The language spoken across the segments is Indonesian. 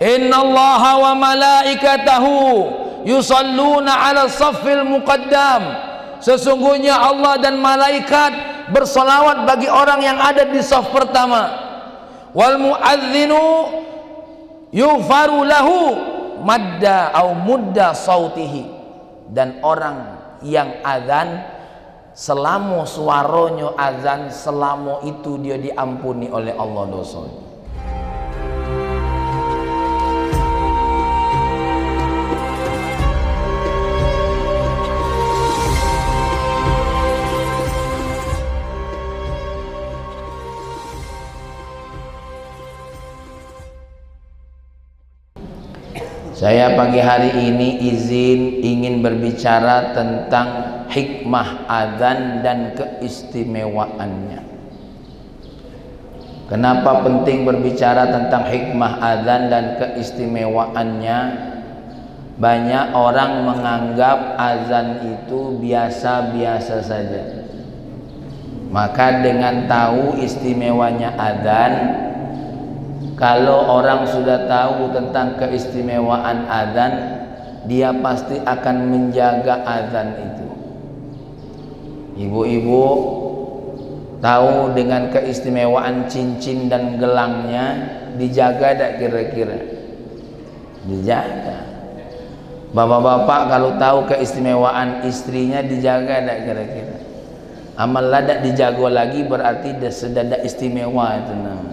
Innallaha wa malaikatahu yusalluna 'ala saffil muqaddam. Sesungguhnya Allah dan malaikat bersolawat bagi orang yang ada di saf pertama. Wal muadzinu yufaru lahu madda au mudda sautihi. Dan orang yang azan, selama suaranya azan, selama itu dia diampuni oleh Allah dosanya. Saya pagi hari ini ingin berbicara tentang hikmah azan dan keistimewaannya. Kenapa penting berbicara tentang hikmah azan dan keistimewaannya? Banyak orang menganggap azan itu biasa-biasa saja. Maka dengan tahu istimewanya azan, kalau orang sudah tahu tentang keistimewaan azan, dia pasti akan menjaga azan itu. Ibu-ibu tahu dengan keistimewaan cincin dan gelangnya, dijaga tak kira-kira? Dijaga. Bapak-bapak kalau tahu keistimewaan istrinya, dijaga tak kira-kira? Amal ladak dijaga lagi berarti sudah ada istimewa itu namanya.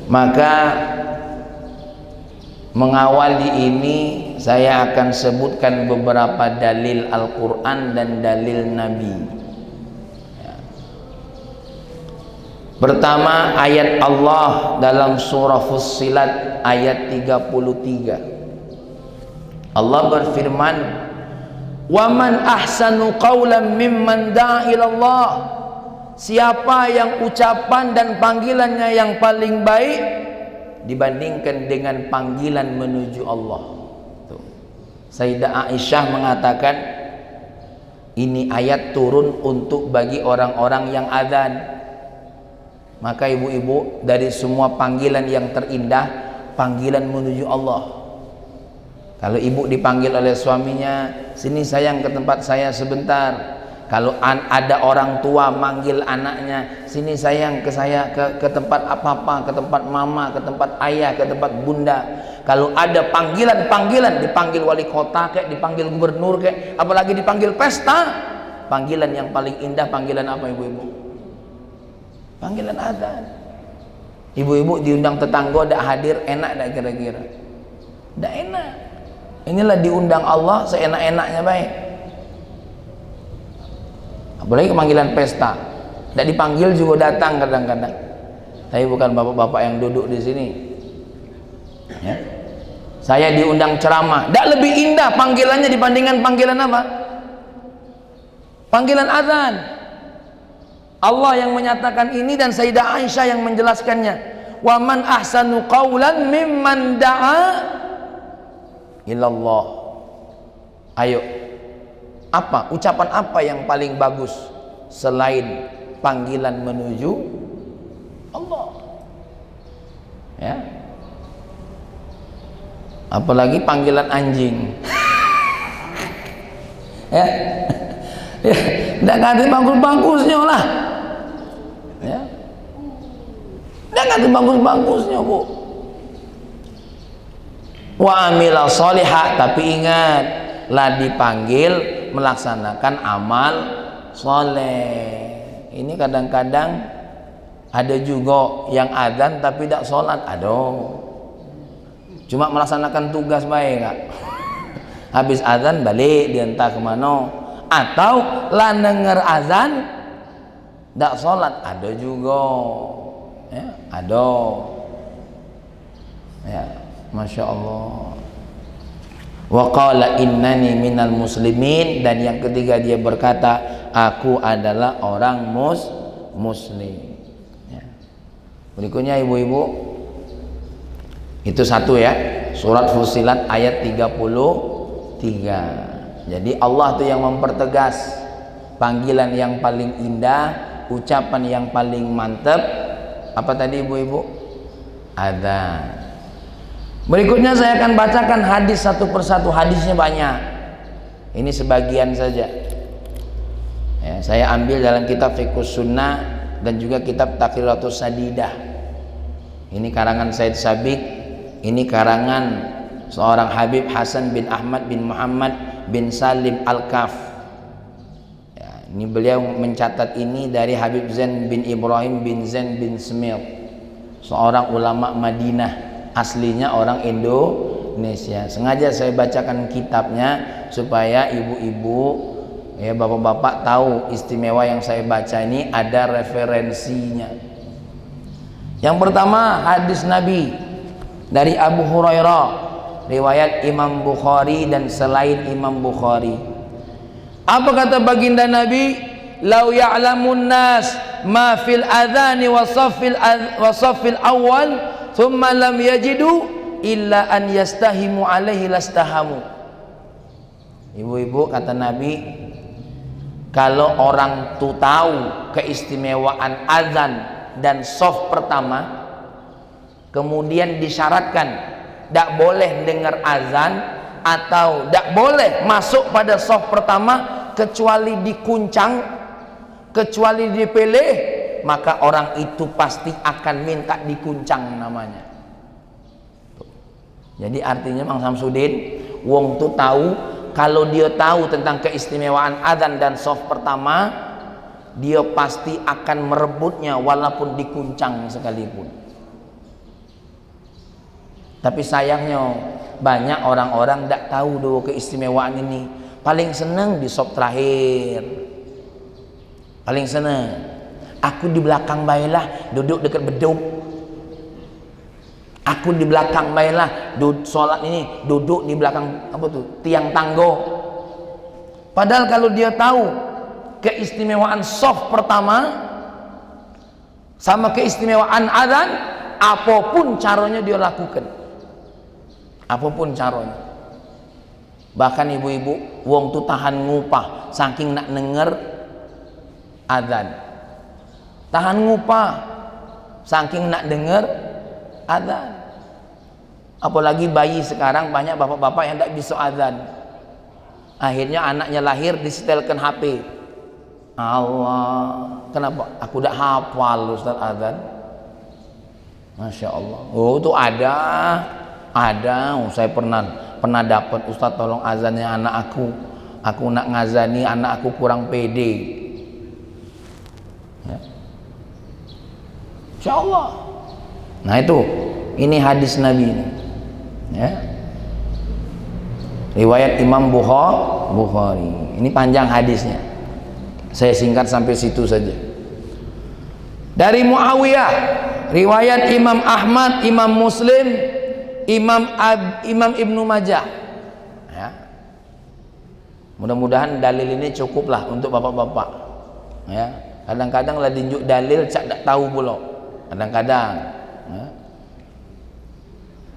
Maka mengawali ini saya akan sebutkan beberapa dalil Al-Quran dan dalil Nabi. Pertama, ayat Allah dalam surah Fussilat ayat 33. Allah berfirman, "Wa man ahsanu qawlan mimman da'a ila Allah." Siapa yang ucapan dan panggilannya yang paling baik dibandingkan dengan panggilan menuju Allah. Sayyidah Aisyah mengatakan, ini ayat turun untuk bagi orang-orang yang azan. Maka ibu-ibu, dari semua panggilan yang terindah, panggilan menuju Allah. Kalau ibu dipanggil oleh suaminya, sini sayang ke tempat saya sebentar. Kalau ada orang tua manggil anaknya, sini sayang ke saya, ke tempat apa-apa, ke tempat mama, ke tempat ayah, ke tempat bunda. Kalau ada panggilan-panggilan, dipanggil wali kota kayak, dipanggil gubernur kayak, apalagi dipanggil pesta, panggilan yang paling indah panggilan apa ibu-ibu? Panggilan azan. Ibu-ibu diundang tetangga tidak hadir, enak tidak kira-kira? Tidak enak. Inilah diundang Allah seenak-enaknya baik. Apalagi panggilan pesta, tidak dipanggil juga datang kadang-kadang. Tapi bukan bapak-bapak yang duduk di sini. Ya. Saya diundang ceramah, tidak lebih indah panggilannya dibandingkan panggilan apa? Panggilan azan. Allah yang menyatakan ini dan Sayyidah Aisyah yang menjelaskannya. Wa man ahsanu qawlan mimman da'a ilallah. Ayo. Apa ucapan apa yang paling bagus selain panggilan menuju Allah? Ya. Apalagi panggilan anjing. Ya. Ya, enggak ganti bagus-bagusnya lah. Ya. Enggak ganti bagus-bagusnya, Bu. Wa amila sholiha, tapi ingat, lah dipanggil melaksanakan amal soleh. Ini kadang-kadang ada juga yang azan tapi tidak sholat, cuma melaksanakan tugas baik kak. Habis azan balik dia entah kemana, atau lah denger azan tidak sholat, ada juga ya, ada ya, Masya Allah. Wa qala innani minal muslimin, dan yang ketiga dia berkata, aku adalah orang muslim. Ya. Berikutnya ibu-ibu, itu satu ya, surat Fussilat ayat 33. Jadi Allah itu yang mempertegas panggilan yang paling indah, ucapan yang paling mantap. Apa tadi ibu-ibu? adzan. Berikutnya saya akan bacakan hadis satu persatu. Hadisnya banyak, ini sebagian saja ya, saya ambil dalam kitab Fiqhus Sunnah dan juga kitab Taqriratus Sadidah. Ini karangan Said Sabiq, ini karangan seorang Habib Hasan bin Ahmad bin Muhammad bin Salim Al-Kaf ya, ini beliau mencatat ini dari Habib Zain bin Ibrahim bin Zain bin Smir, seorang ulama Madinah, aslinya orang Indonesia. Sengaja saya bacakan kitabnya supaya ibu-ibu ya, bapak-bapak tahu istimewa yang saya baca ini ada referensinya. Yang pertama, hadis Nabi dari Abu Hurairah, riwayat Imam Bukhari dan selain Imam Bukhari. Apa kata baginda Nabi? Lau ya'lamun nas ma fil adhani wa saffil awal thumma lam yajidu illa an yastahimu alaihi lastahamu. Ibu-ibu, kata Nabi, kalau orang tuh tahu keistimewaan azan dan shaf pertama, kemudian disyaratkan tidak boleh dengar azan atau tidak boleh masuk pada shaf pertama kecuali dikuncang, kecuali dipilih, maka orang itu pasti akan minta dikuncang namanya. Jadi artinya Bang Samsudin, wong tuh tahu, kalau dia tahu tentang keistimewaan azan dan shaf pertama, dia pasti akan merebutnya walaupun dikuncang sekalipun. Tapi sayangnya banyak orang-orang tidak tahu dulu keistimewaan ini. Paling seneng di shaf terakhir, paling seneng. Aku di belakang baiklah, duduk dekat beduk. Aku di belakang baiklah, sholat ini duduk di belakang apa tuh, tiang tanggo. Padahal kalau dia tahu keistimewaan shaf pertama sama keistimewaan azan, apapun caranya dia lakukan, apapun caranya. Bahkan ibu-ibu, wong tuh tahan ngupah saking nak denger azan, tahan ngupah saking nak denger azan. Apalagi bayi sekarang banyak bapak-bapak yang tak bisa azan, akhirnya anaknya lahir disetelkan HP. Allah, kenapa? Aku udah hafal Ustaz azan. Masya Allah. Oh itu ada. Oh, saya pernah dapat, Ustaz tolong azannya anak aku nak ngazani anak aku kurang pede ya. Insya Allah. Nah itu, ini hadis Nabi ini ya, riwayat Imam Bukhari. Ini panjang hadisnya, saya singkat sampai situ saja. Dari Muawiyah, riwayat Imam Ahmad, Imam Muslim, Imam Ibnu Majah ya. Mudah-mudahan dalil ini cukuplah untuk bapak-bapak ya. Kadang-kadang lah tunjuk dalil cak tak tahu pula kadang-kadang ya.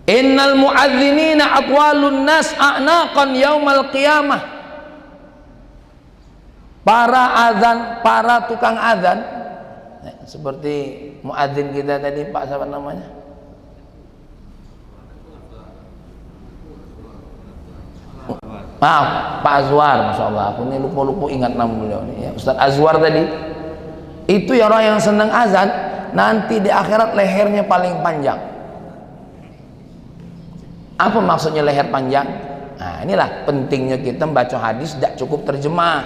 Innal muadzinina atwalun nas a'naqan yaumal qiyamah. Para tukang azan ya, seperti muadzin kita tadi, Pak siapa namanya? Pak Azwar, Masya Allah, aku ini lupa ingat nama beliau nih ya. Ustaz Azwar tadi itu ya, orang yang senang azan nanti di akhirat lehernya paling panjang. Apa maksudnya leher panjang? Nah inilah pentingnya kita membaca hadis tidak cukup terjemah.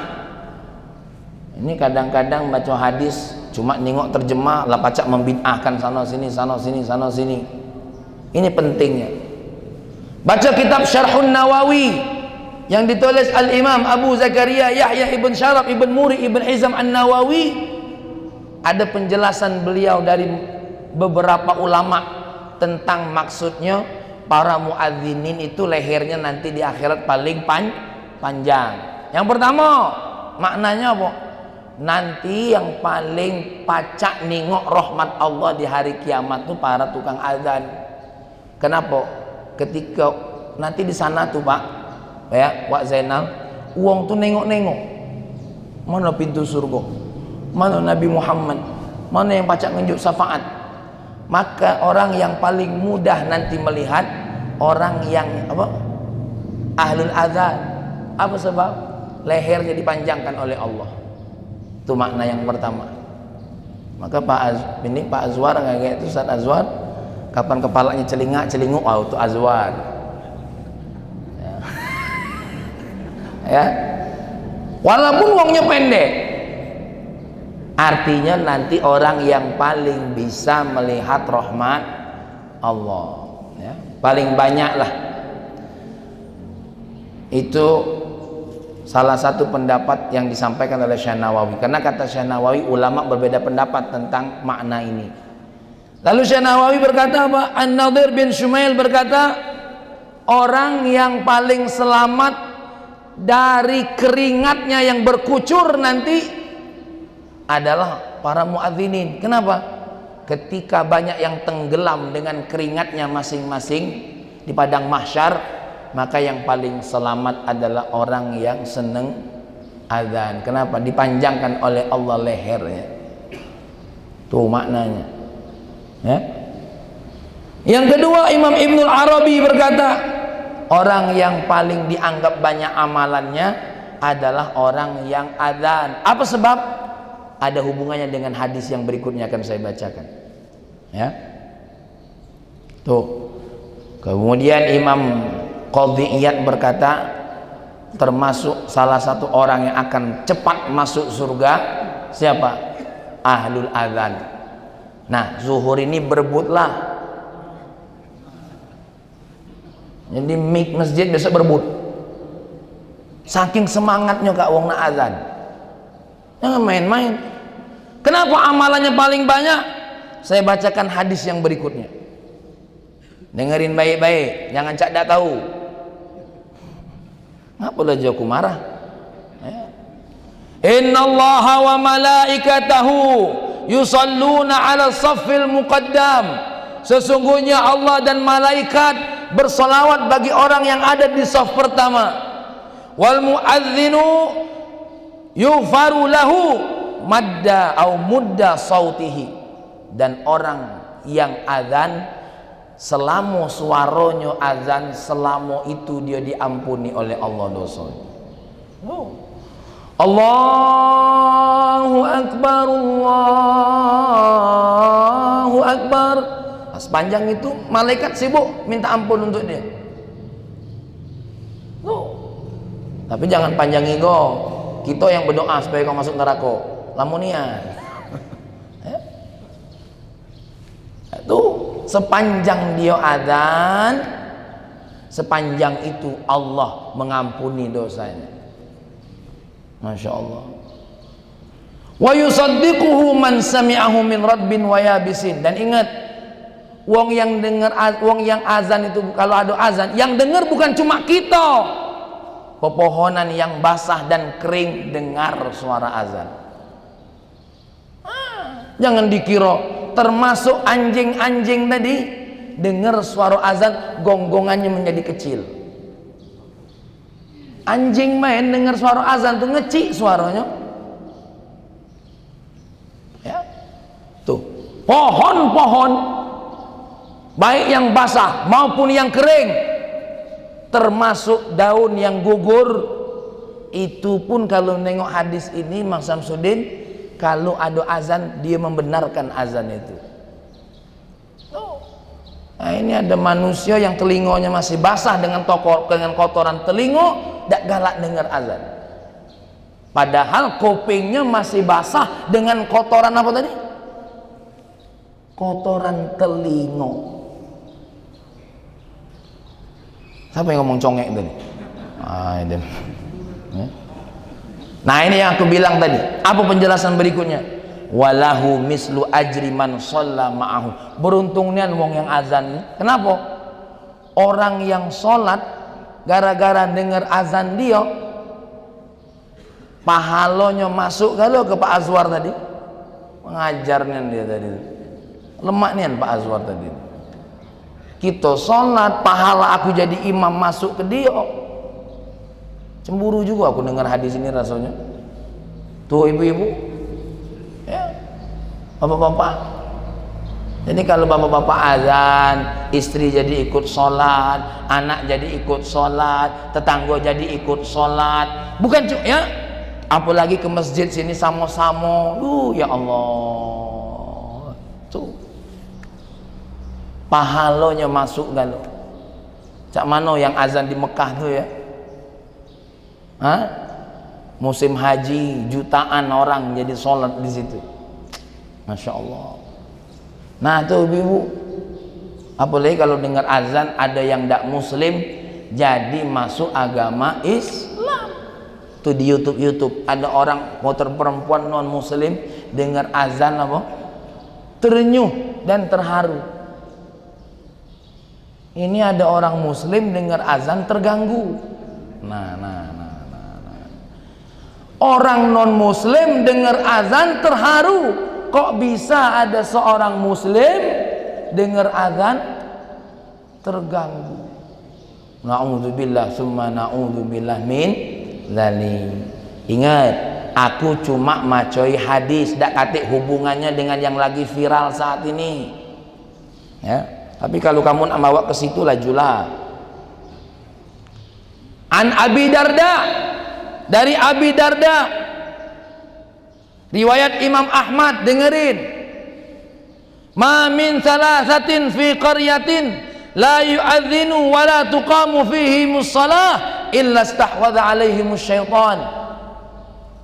Ini kadang-kadang baca hadis cuma nengok terjemah lah, pacak membid'ahkan sana sini. Ini pentingnya. Baca kitab Syarhun Nawawi yang ditulis Al-Imam Abu Zakaria Yahya ibn Syaraf ibn Muri ibn Hizam An-Nawawi. Ada penjelasan beliau dari beberapa ulama tentang maksudnya para muadzinin itu lehernya nanti di akhirat paling panjang. Yang pertama maknanya apa? Nanti yang paling pacak nengok rahmat Allah di hari kiamat tuh para tukang azan. Kenapa? Ketika nanti di sana tuh Pak ya, Wak Zainal, uang tuh nengok-nengok mana pintu surga, mana Nabi Muhammad, mana yang pacak nunjuk syafaat. maka orang yang paling mudah nanti melihat orang yang apa? Ahlul adzan. Apa sebab? Lehernya dipanjangkan oleh Allah. Itu makna yang pertama. Maka Pak Azwar kayak itu, Ustaz Azwar, kapan kepalanya celingak-celinguk, oh itu Azwar. Ya. Walaupun wongnya pendek, artinya nanti orang yang paling bisa melihat rahmat Allah, ya. Paling banyak lah. Itu salah satu pendapat yang disampaikan oleh Syekh Nawawi. Karena kata Syekh Nawawi, ulama berbeda pendapat tentang makna ini. Lalu Syekh Nawawi berkata apa? An-Nadhir bin Shumail berkata, orang yang paling selamat dari keringatnya yang berkucur nanti adalah para muadzinin. Kenapa? Ketika banyak yang tenggelam dengan keringatnya masing-masing di padang mahsyar, maka yang paling selamat adalah orang yang senang azan. Kenapa? Dipanjangkan oleh Allah lehernya. Tuh maknanya. Ya. Yang kedua, Imam Ibnul Arabi berkata, orang yang paling dianggap banyak amalannya adalah orang yang azan. Apa sebab? Ada hubungannya dengan hadis yang berikutnya akan saya bacakan. Ya. Tuh. Kemudian Imam Qadhi Iyad berkata, termasuk salah satu orang yang akan cepat masuk surga siapa? Ahlul adzan. Nah, zuhur ini berebutlah. Jadi mik masjid besok berebut. Saking semangatnya kak wong nak azan. Jangan main-main. Kenapa amalannya paling banyak? Saya bacakan hadis yang berikutnya. Dengerin baik-baik, jangan cak dak tahu. Ngapa lah aku marah? Ya. Innallaha wa malaikatahu yusalluna 'ala saffil muqaddam. Sesungguhnya Allah dan malaikat bersolawat bagi orang yang ada di saf pertama. Wal muadzinu yughfaru lahu madda au mudda sautihi. Dan orang yang azan, selama suaranya azan, selama itu dia diampuni oleh Allah dosanya. Allahu Akbar, Allahu Akbar. Nah, sepanjang itu malaikat sibuk minta ampun untuk dia. Tapi jangan panjangi go. Kita yang berdoa supaya kau masuk neraka. Lamunian. Itu sepanjang dia azan, sepanjang itu Allah mengampuni dosanya. Masya Allah. Wa yusaddiquhu man sami'ahu min rabbin wa yabisin. Dan ingat, wong yang dengar, wong yang azan itu, kalau ada azan, yang dengar bukan cuma kita. Pepohonan yang basah dan kering dengar suara azan. Jangan dikira termasuk anjing-anjing tadi dengar suara azan gonggongannya menjadi kecil. Anjing main dengar suara azan tuh ngecik suaranya. Ya. Tuh, pohon-pohon baik yang basah maupun yang kering, termasuk daun yang gugur, itu pun kalau nengok hadis ini Mang Samsudin, kalau ada azan dia membenarkan azan itu. Nah, ini ada manusia yang telinganya masih basah dengan kotoran telinga, tidak galak dengar azan. Padahal kupingnya masih basah dengan kotoran apa tadi? Kotoran telinga. Siapa yang ngomong congek tadi? Nah, ini yang aku bilang tadi. Apa penjelasan berikutnya? Walahu mislu ajri man shalla ma'ahu. Beruntungnya wong yang azan. Kenapa? Orang yang sholat gara-gara dengar azan dia, pahalanya masuk kalau ke Pak Azwar tadi. Mengajarnya dia tadi. Lemak nih Pak Azwar tadi. Kita sholat, pahala aku jadi imam masuk ke dia. Cemburu juga aku dengar hadis ini rasanya. Tuh ibu-ibu, ya, bapak-bapak, Jadi kalau bapak-bapak azan, istri jadi ikut sholat, anak jadi ikut sholat, tetangga jadi ikut sholat, bukan ya, apalagi ke masjid sini sama-sama, ya Allah, tuh pahalonya masuk galau. Cak mano yang azan di Mekah tuh ya, hah? Musim haji jutaan orang jadi sholat di situ, masya Allah. Nah tuh ibu, apalagi kalau dengar azan ada yang tidak muslim jadi masuk agama Islam. Tuh di YouTube ada orang motor perempuan non muslim dengar azan apa? Terenyuh dan terharu. Ini ada orang muslim dengar azan terganggu. Nah. Orang non muslim dengar azan terharu. Kok bisa ada seorang muslim dengar azan terganggu? Na'udzubillah summa na'udzubillah min zalim. Ingat, aku cuma macoi hadis, dak katik hubungannya dengan yang lagi viral saat ini. Ya, tapi kalau kamu nak bawa ke situ lajulah. An Abi Darda, dari Abi Darda, riwayat Imam Ahmad, dengerin. Ma min salasatin fi qaryatin la yu'adzinu wa la tuqamu fihimus salah illa istahwadha alaihimus syaitan.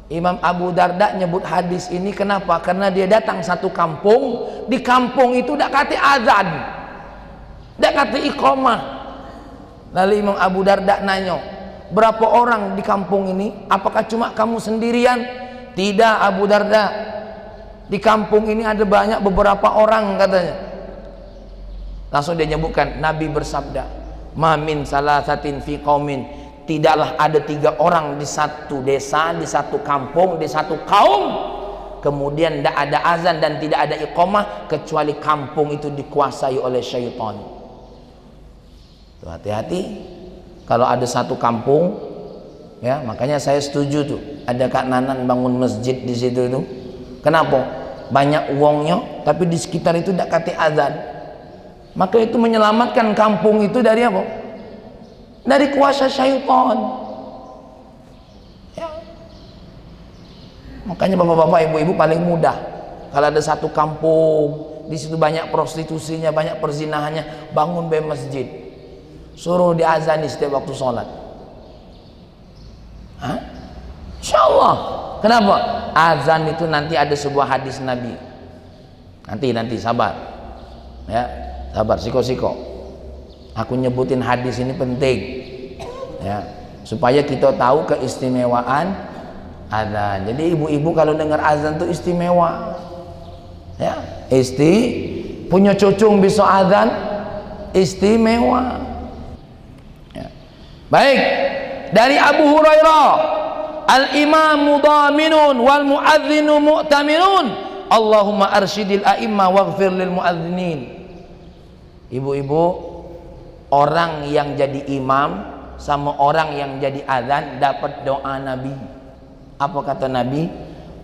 Imam Abu Darda nyebut hadis ini kenapa? Karena dia datang satu kampung, di kampung itu dak kate azan, dak kate iqamah. Lalu Imam Abu Darda nanya, berapa orang di kampung ini? Apakah cuma kamu sendirian? Tidak Abu Darda, di kampung ini ada banyak beberapa orang katanya. Langsung dia nyebutkan, Nabi bersabda, ma min salasatin fi qaumin, tidaklah ada 3 orang di satu desa, di satu kampung, di satu kaum, kemudian tidak ada azan dan tidak ada iqamah kecuali kampung itu dikuasai oleh syaitan. Tuh, hati-hati kalau ada satu kampung. Ya, makanya saya setuju tuh ada Kak Nanan bangun masjid di situ tuh. Kenapa? Banyak uangnya tapi di sekitar itu tidak kate azan. Maka itu menyelamatkan kampung itu dari apa? Dari kuasa syaitan. Ya. Makanya bapak-bapak, ibu-ibu paling mudah kalau ada satu kampung di situ banyak prostitusinya, banyak perzinahannya, bangun masjid, suruh diazani setiap waktu sholat. Insyaallah. Kenapa? Azan itu nanti ada sebuah hadis Nabi. Nanti sabar. Ya, sabar, siko. Aku nyebutin hadis ini penting. Ya, supaya kita tahu keistimewaan azan. Jadi ibu-ibu kalau dengar azan itu istimewa. Ya, punya cucung bisa azan istimewa. Ya. Baik. Dari Abu Hurairah, al-imamu dhaminun wal muadzinu mu'taminun, Allahumma arsyidil a'imma waghfir lil muadzinin. Ibu-ibu, orang yang jadi imam sama orang yang jadi azan dapat doa Nabi. Apa kata Nabi?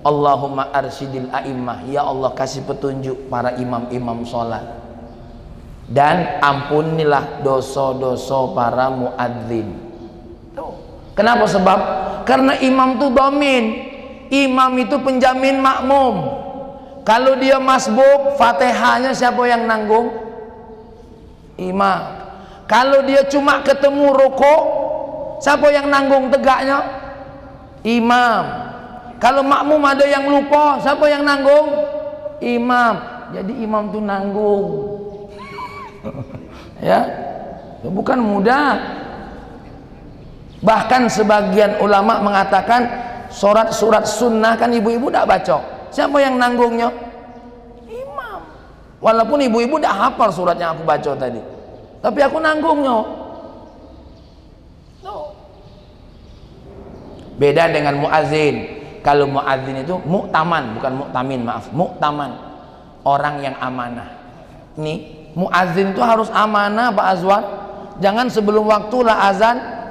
Allahumma arsyidil a'immah, ya Allah kasih petunjuk para imam-imam sholat, dan ampunilah dosa-dosa para muadzin. Kenapa? Sebab karena imam itu dhamin, imam itu penjamin makmum. Kalau dia masbuk, Fatihahnya siapa yang nanggung? Imam. Kalau dia cuma ketemu rukuk, siapa yang nanggung tegaknya? Imam. Kalau makmum ada yang lupa, siapa yang nanggung? Imam. Jadi imam itu nanggung. Ya, bukan mudah. Bahkan sebagian ulama mengatakan surat sunnah kan ibu-ibu tidak baca, siapa yang nanggungnya? Imam. Walaupun ibu-ibu tidak hafal surat yang aku baca tadi, tapi aku nanggungnya. Beda dengan muazin. Kalau muazin itu mu'taman, bukan mu'tamin, maaf, mu'taman, orang yang amanah. Nih, muazin itu harus amanah Pak Azwar. Jangan sebelum waktulah azan.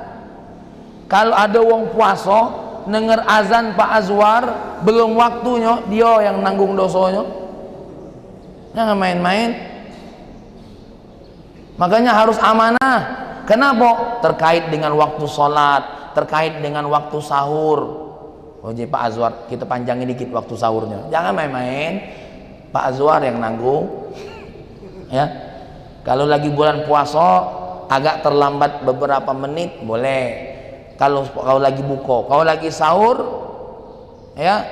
Kalau ada wong puasa denger azan Pak Azwar belum waktunya, dia yang nanggung dosanya. Jangan main-main. Makanya harus amanah. Kenapa? Terkait dengan waktu sholat, terkait dengan waktu sahur. Oh jadi Pak Azwar, kita panjangin dikit waktu sahurnya. Jangan main-main. Pak Azwar yang nanggung. Ya. Kalau lagi bulan puasa agak terlambat beberapa menit boleh. Kalau lagi buka, kalau lagi sahur ya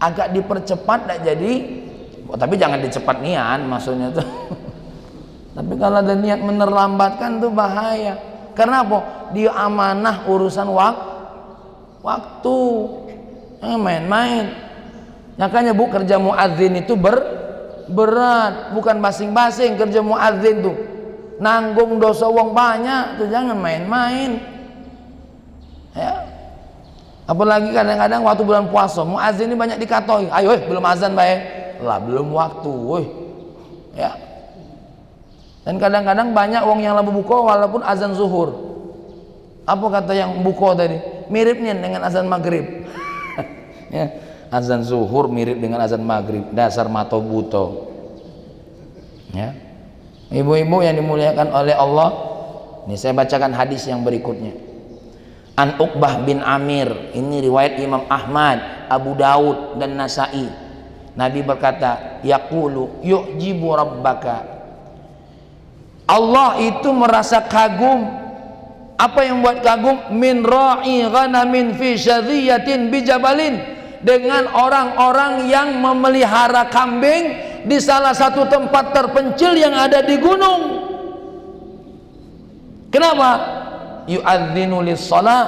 agak dipercepat tak jadi. Oh, tapi jangan dicepat nian maksudnya tuh. Tapi kalau ada niat menerlambatkan tuh bahaya. Karena apa? Dia amanah urusan waktu. Jangan main-main. Makanya Bu, kerja muadzin itu berat, bukan basing-basing. Kerja muadzin tuh nanggung dosa wong banyak tuh, jangan main-main. Ya. Apalagi kadang-kadang waktu bulan puasa muadzin ini banyak dikatoi. Ayo belum azan bae. Lah belum waktu, ya. Dan kadang-kadang banyak wong yang lagi buka walaupun azan zuhur. Apa kata yang buka tadi? Miripnya dengan azan maghrib. Ya, azan zuhur mirip dengan azan maghrib. Dasar mata buta. Ya, ibu-ibu yang dimuliakan oleh Allah. Ini saya bacakan hadis yang berikutnya. An Uqbah bin Amir, ini riwayat Imam Ahmad, Abu Daud dan Nasai. Nabi berkata, yaqulu yu'jibu rabbaka. Allah itu merasa kagum. Apa yang buat kagum? Min ra'i ghanamin fi syadhiyatin bijabalin, dengan orang-orang yang memelihara kambing di salah satu tempat terpencil yang ada di gunung. Kenapa? Yu'adzinu lis-shalah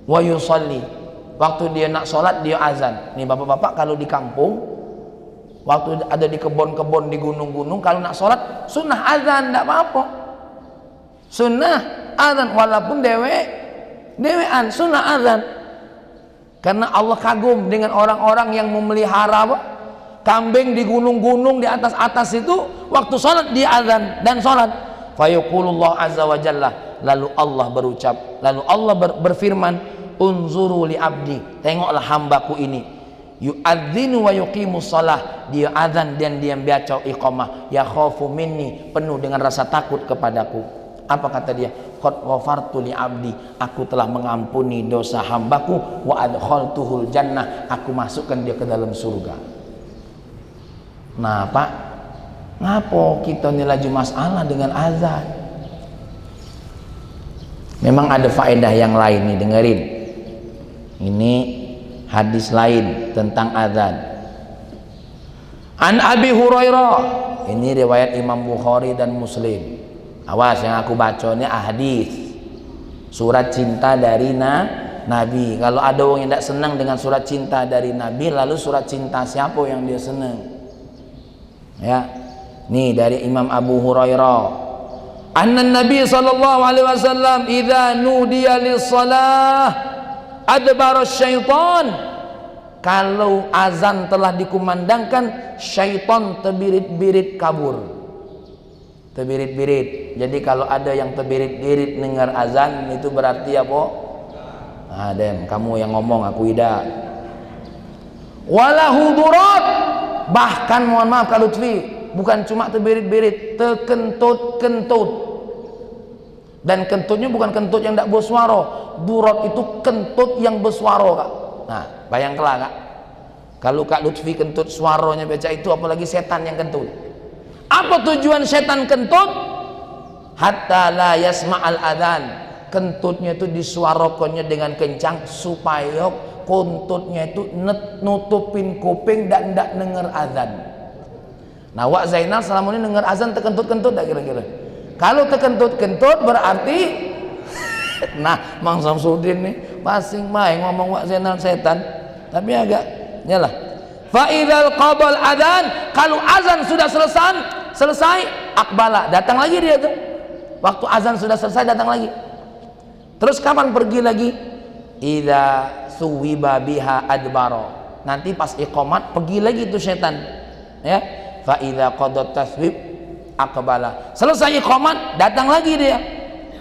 wa yusalli. Waktu dia nak sholat dia azan. Nih bapak-bapak kalau di kampung, waktu ada di kebun-kebun di gunung-gunung, kalau nak sholat sunnah azan, tidak apa-apa. Sunnah azan walaupun dewean sunnah azan. Karena Allah kagum dengan orang-orang yang memelihara kambing di gunung-gunung di atas-atas itu, waktu sholat dia azan dan sholat. Fayaqulullah azza wa jalla, lalu Allah berucap, lalu Allah berfirman, unzuru li abdi, tengoklah hambaku ini, yu'adzinu wa yuqimus shalah, dia azan dan dia baca iqamah, ya khafu minni, penuh dengan rasa takut kepadaku. Apa kata dia? Qad ghafartu li abdi, aku telah mengampuni dosa hambaku, wa adkhaltuhul jannah, aku masukkan dia ke dalam surga. Nah Pak, ngapo kita ini laju masalah dengan azan? Memang ada faedah yang lain nih, dengerin. Ini hadis lain tentang azan. An Abi Hurairah, ini riwayat Imam Bukhari dan Muslim. Awas yang aku baca ini hadis, surat cinta dari Nabi. Kalau ada orang yang tidak senang dengan surat cinta dari Nabi, lalu surat cinta siapa yang dia senang? Ya, nih dari Imam Abu Hurairah. Anna Nabi sallallahu alaihi wasallam idza nudiya lis-shalah adbara syaitan. Kalau azan telah dikumandangkan, syaitan terbirit-birit kabur. Terbirit-birit. Jadi kalau ada yang terbirit-birit dengar azan, itu berarti apa? Dem, kamu yang ngomong, aku tidak. Walahu durat. Bahkan mohon maaf Kak Lutfi, bukan cuma terbirit-birit, terkentut-kentut. Dan kentutnya bukan kentut yang tidak bersuara. Durat itu kentut yang bersuara Kak. Nah bayangkanlah Kak, kalau Kak Lutfi kentut suaranya baca itu, apalagi setan yang kentut. Apa tujuan setan kentut? Hatta la yasma'al adzan, kentutnya itu disuarakannya dengan kencang supaya kentutnya itu nutupin kuping dan tidak dengar azan. Nah Wak Zainal selama ini dengar azan terkentut-kentut tak kira-kira? Kalau terkentut-kentut berarti nah Mang Samsudin nih pasing main ngomong Wak Zainal setan, tapi agak nyalah. Fa idzal qabal adzan, kalau azan sudah selesai akbala, datang lagi dia tuh. Waktu azan sudah selesai datang lagi. Terus kapan pergi lagi? Idza suwiba biha adbaro, nanti pas iqamat pergi lagi tuh setan. Ya, fa idza qadat taswib akbala, selesai iqamat datang lagi dia.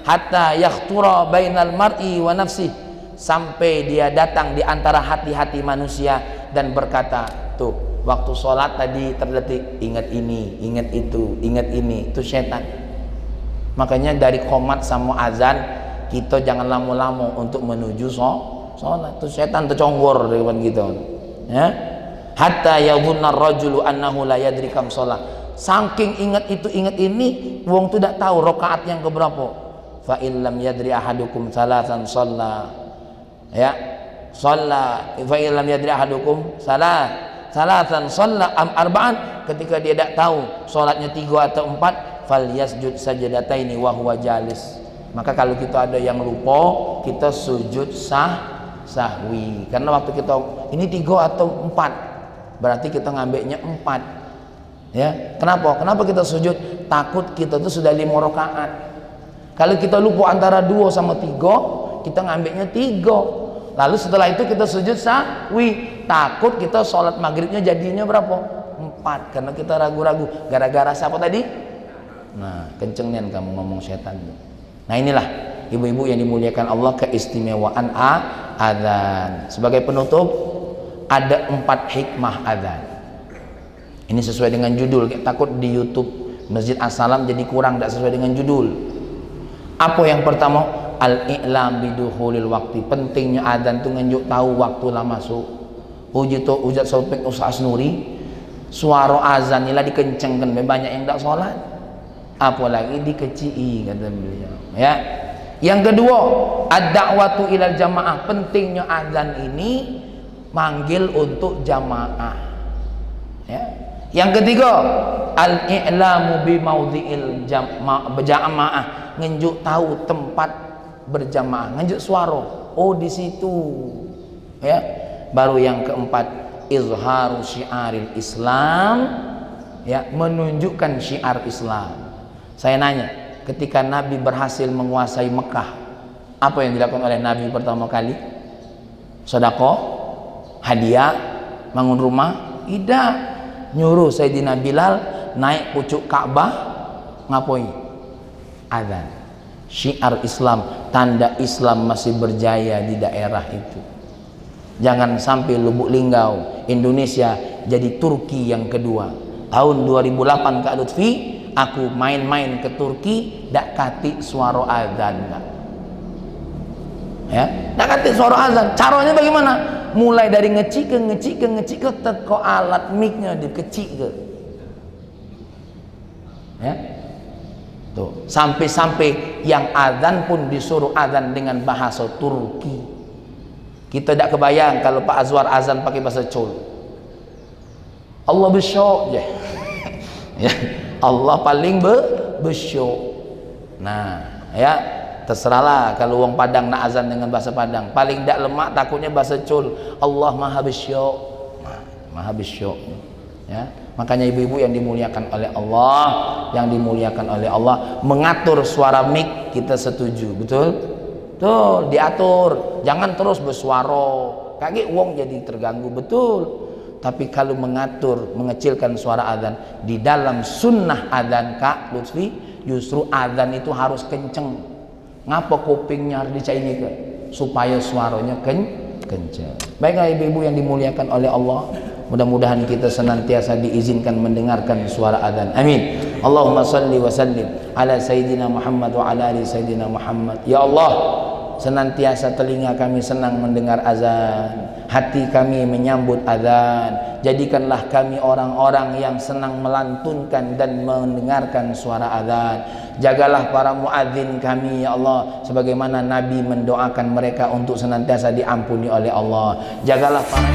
Hatta yakhtura bainal mar'i wa nafsi, sampai dia datang di antara hati-hati manusia dan berkata, tuh waktu sholat tadi terdetik ingat ini, ingat itu, ingat ini, itu setan. Makanya dari qomat sama azan kita jangan lama-lama untuk menuju sholat. Itu setan terconggor di depan kita. Ya. Hatta yadhunna ar-rajulu annahu la yadri kam sholat. Saking ingat itu, ingat ini, wong tu tak tahu rakaat yang keberapa. Fa illam yadri ahadukum salatan shalla. Ya. Shalla fa illam yadri ahadukum salatan shalla am arba'an, ketika dia tak tahu salatnya 3 atau 4, falyasjud sajadataini wa huwa jalis. Maka kalau kita ada yang lupa, kita sujud sahwi. Karena waktu kita ini 3 atau 4, berarti kita ngambilnya 4. Ya, kenapa kita sujud? Takut kita tuh sudah 5 rakaat. Kalau kita lupa antara 2 sama 3, kita ngambilnya 3. Lalu setelah itu kita sujud sahwi, takut kita sholat maghribnya jadinya berapa? 4. Karena kita ragu-ragu gara-gara siapa tadi? Nah, kencengnya kamu ngomong setan. Nah, inilah ibu-ibu yang dimuliakan Allah, keistimewaan adzan. Sebagai penutup, ada 4 hikmah adzan. Ini sesuai dengan judul. Takut di YouTube Masjid As-Salam jadi kurang, tidak sesuai dengan judul. Apa yang pertama? Al-i'lam bidukhulil waktu. Pentingnya adzan itu nunjuk tahu waktu lah masuk. Ujat Sopik Ustaz Nuri, suara azan inilah dikencengkan, banyak yang tak sholat, apalagi dikecii, kata beliau. Ya. Yang kedua, ad-da'watu ilal jamaah. Pentingnya adzan ini manggil untuk jamaah. Ya. Yang ketiga, al-i'lamu bi maudhi'il jamaah. Nunjuk tahu tempat berjamaah, nganjuk suara, oh di situ. Ya. Baru yang keempat, izharu syiaril Islam, ya, menunjukkan syiar Islam. Saya nanya, ketika Nabi berhasil menguasai Mekah, apa yang dilakukan oleh Nabi pertama kali? Sedekah, hadiah, bangun rumah? Tidak. Nyuruh Sayyidina Bilal naik pucuk Ka'bah, ngapain? Adzan. Syiar Islam, tanda Islam masih berjaya di daerah itu. Jangan sampai Lubuk Linggau, Indonesia jadi Turki yang kedua. Tahun 2008 Kak Lutfi, aku main-main ke Turki, dak kati suara azan. Ya, dak kati suara azan. Caranya bagaimana? Mulai dari ngecik ke teko alat mic-nya dikecik ke. Ya. Tuh, sampai-sampai yang azan pun disuruh azan dengan bahasa Turki. Kita tidak kebayang kalau Pak Azwar azan pakai bahasa Chol. Allah bersyok je. Ya, Allah paling bersyok. Nah, ya, terserahlah kalau wong Padang nak azan dengan bahasa Padang. Paling tidak lemak takutnya bahasa Chol. Allah Maha bersyok. Nah, Maha bersyok. Ya. Makanya ibu-ibu yang dimuliakan oleh Allah, mengatur suara mic kita setuju, betul? Tuh, diatur, jangan terus bersuara, kaki wong jadi terganggu, betul. Tapi kalau mengatur, mengecilkan suara azan di dalam sunnah azan Kak Lutfi, justru azan itu harus kenceng. Ngapa kupingnya harus dicairkan? Supaya suaranya kenceng. Baiklah ibu-ibu yang dimuliakan oleh Allah, mudah-mudahan kita senantiasa diizinkan mendengarkan suara azan. Amin. Allahumma salli wa sallim ala sayyidina Muhammad wa ala ali sayyidina Muhammad. Ya Allah, senantiasa telinga kami senang mendengar azan, hati kami menyambut azan. Jadikanlah kami orang-orang yang senang melantunkan dan mendengarkan suara azan. Jagalah para muadzin kami ya Allah, sebagaimana Nabi mendoakan mereka untuk senantiasa diampuni oleh Allah. Jagalah para